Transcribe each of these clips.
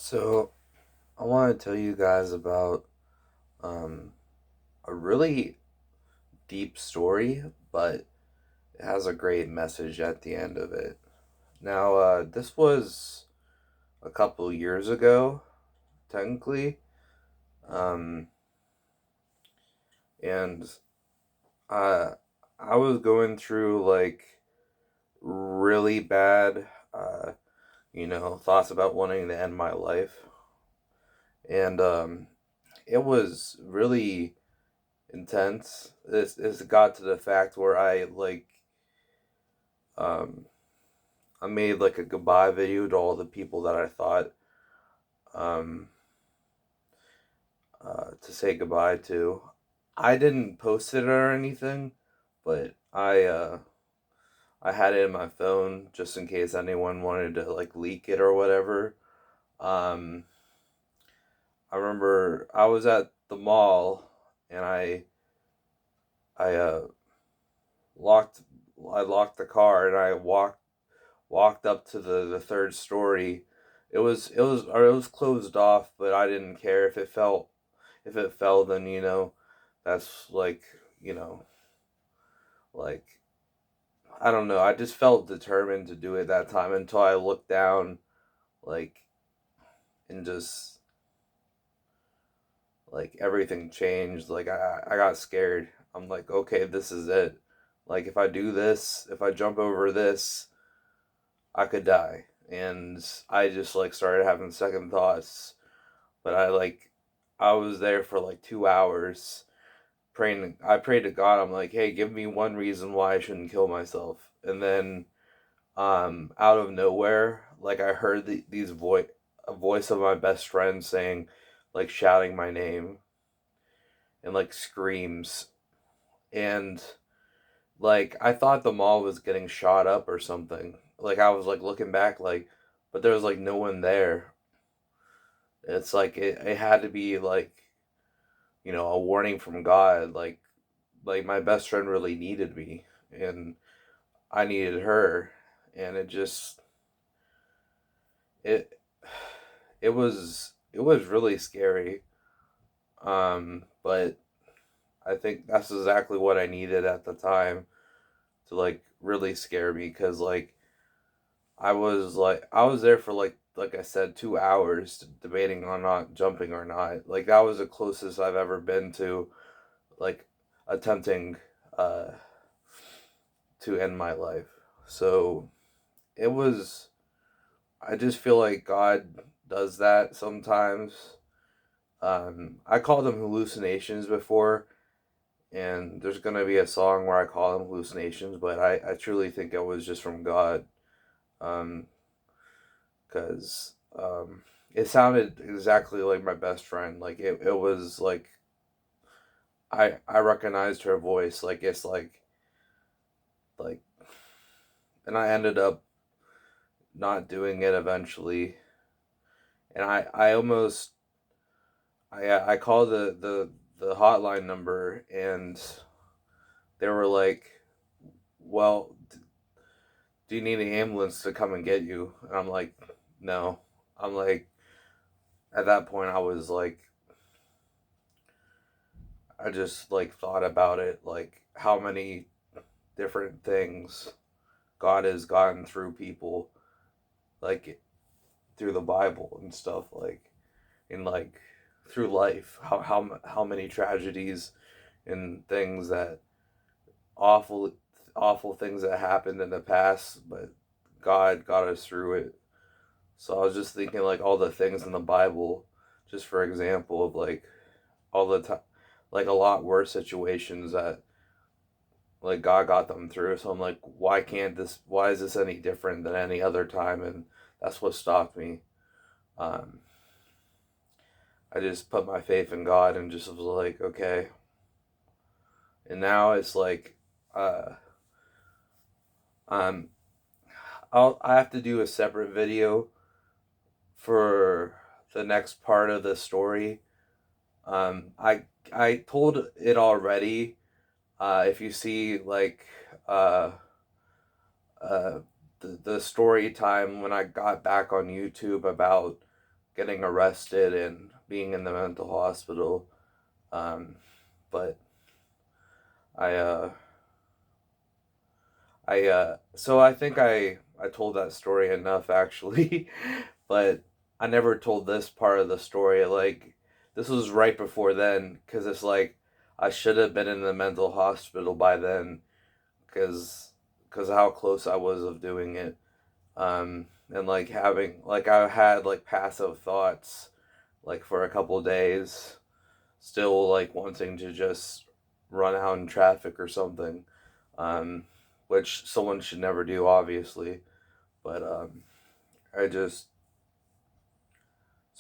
So, I want to tell you guys about um, a really deep story, but it has a great message at the end of it. Now, this was a couple years ago, technically, um, and uh, I was going through like really bad, thoughts about wanting to end my life, and it was really intense. This got to the fact where um I made like a goodbye video to all the people that I thought um to say goodbye to. I didn't post it or anything, but I had it in my phone just in case anyone wanted to like leak it or whatever. Um I remember I was at the mall and I locked I locked the car and I walked up to the third story. It was closed off, but I didn't care if it fell. Then that's you know like I don't know. I just felt determined to do it that time until I looked down like and just like everything changed. Like I got scared. I'm like, okay, this is it. Like if I do this, if I jump over this, I could die. And I just like started having second thoughts. But I was there for like 2 hours praying. I prayed to God. I'm like, hey, give me one reason why I shouldn't kill myself. And then, out of nowhere, like I heard a voice of my best friend saying, like shouting my name and like screams. And like I thought the mall was getting shot up or something. Like I was like looking back, but there was like no one there. It's like it had to be like a warning from God. Like my best friend really needed me, and I needed her, and it it was really scary. But I think that's exactly what I needed at the time to like really scare me because I was there for like I said 2 hours debating on not jumping or not. Like that was the closest I've ever been to like attempting uh to end my life. So it was I just feel like God does that sometimes. I called them hallucinations before, and there's gonna be a song where I call them hallucinations, but I truly think it was just from God. Um, because it sounded exactly like my best friend. Like it was like I recognized her voice. Like it's like, and I ended up not doing it eventually. And I almost I called the hotline number and they were like, well, do you need an ambulance to come and get you? And I'm like, no. I'm like, at that point I was like, I just like thought about it, like how many different things God has gotten through people, like through the Bible and stuff, like in like through life, how many tragedies and things that awful awful things that happened in the past, but God got us through it. So I was just thinking like all the things in the Bible, just for example of like all the time, like a lot worse situations that like God got them through. So I'm like, why is this any different than any other time? And that's what stopped me. Um, I just put my faith in God and just was like, okay. And now it's like, uh, um, I have to do a separate video for the next part of the story. I told it already. If you see uh, uh, the story time when I got back on YouTube about getting arrested and being in the mental hospital. Um, but I so I think I told that story enough actually, but I never told this part of the story. Like this was right before then, because it's like I should have been in the mental hospital by then, because how close I was of doing it. And like having like I had like passive thoughts like for a couple days, still like wanting to just run out in traffic or something, um, which someone should never do, obviously. But I just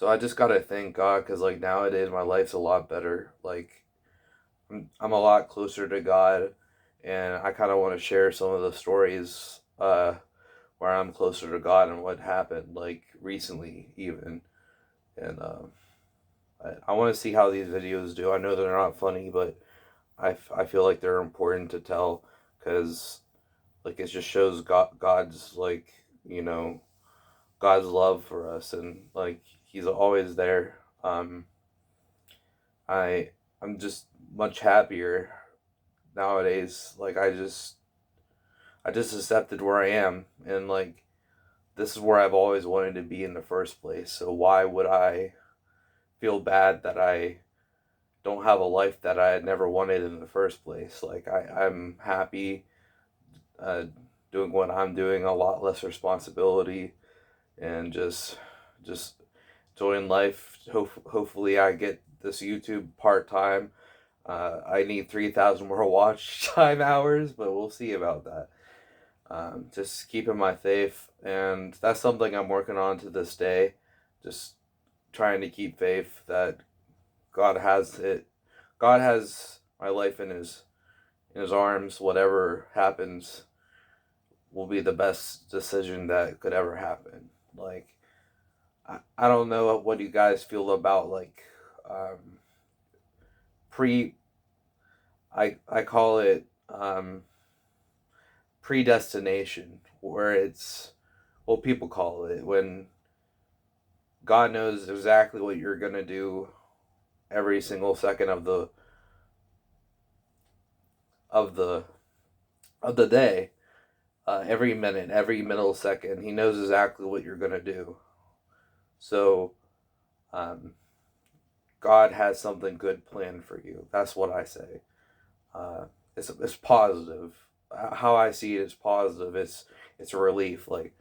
I just gotta thank God, because like nowadays my life's a lot better. Like I'm a lot closer to God, and I kind of want to share some of the stories where I'm closer to God and what happened like recently even, and I want to see how these videos do. I know they're not funny, but I feel like they're important to tell, because like it just shows God's like, you know, God's love for us, and like he's always there. I I'm just much happier nowadays. Like I just accepted where I am, and like this is where I've always wanted to be in the first place. So why would I feel bad that I don't have a life that I had never wanted in the first place? Like I'm happy uh, doing what I'm doing, a lot less responsibility, and just enjoying life. Hopefully, I get this YouTube part time. I need 3,000 more watch time hours, but we'll see about that. Just keeping my faith, and that's something I'm working on to this day. Just trying to keep faith that God has it. God has my life in His arms. Whatever happens will be the best decision that could ever happen. Like I don't know what you guys feel about like um, pre. I call it predestination, where it's, well, people call it when God knows exactly what you're gonna do every single second of the of the day, every minute, every millisecond. He knows exactly what you're gonna do. So um, God has something good planned for you. That's what I say. Uh, it's positive. How I see it is positive. It's a relief. Like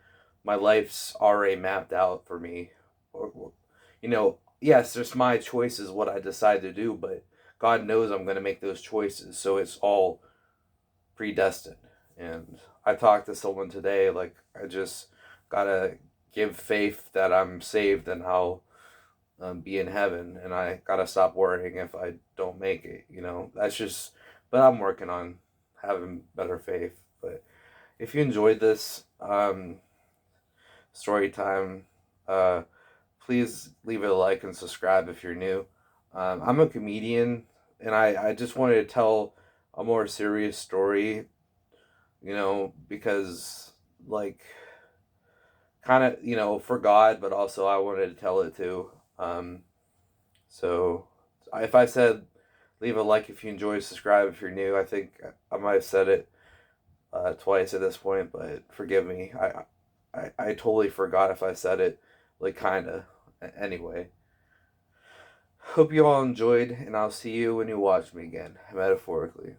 my life's already mapped out for me. You know, yes, there's my choices what I decide to do, but God knows I'm going to make those choices, so it's all predestined. And I talked to someone today. Like I just gotta give faith that I'm saved and I'll be in heaven, and I gotta stop worrying if I don't make it. You know, that's just. But I'm working on having better faith. But if you enjoyed this story time, uh, please leave it a like and subscribe if you're new. I'm a comedian, and I just wanted to tell a more serious story. You know, because like kind of, you know, for God, but also I wanted to tell it too. Um, So, if I said leave a like if you enjoy, subscribe if you're new, I think I might have said it twice at this point, but forgive me. I totally forgot if I said it, like kinda. Anyway, hope you all enjoyed, and I'll see you when you watch me again, metaphorically.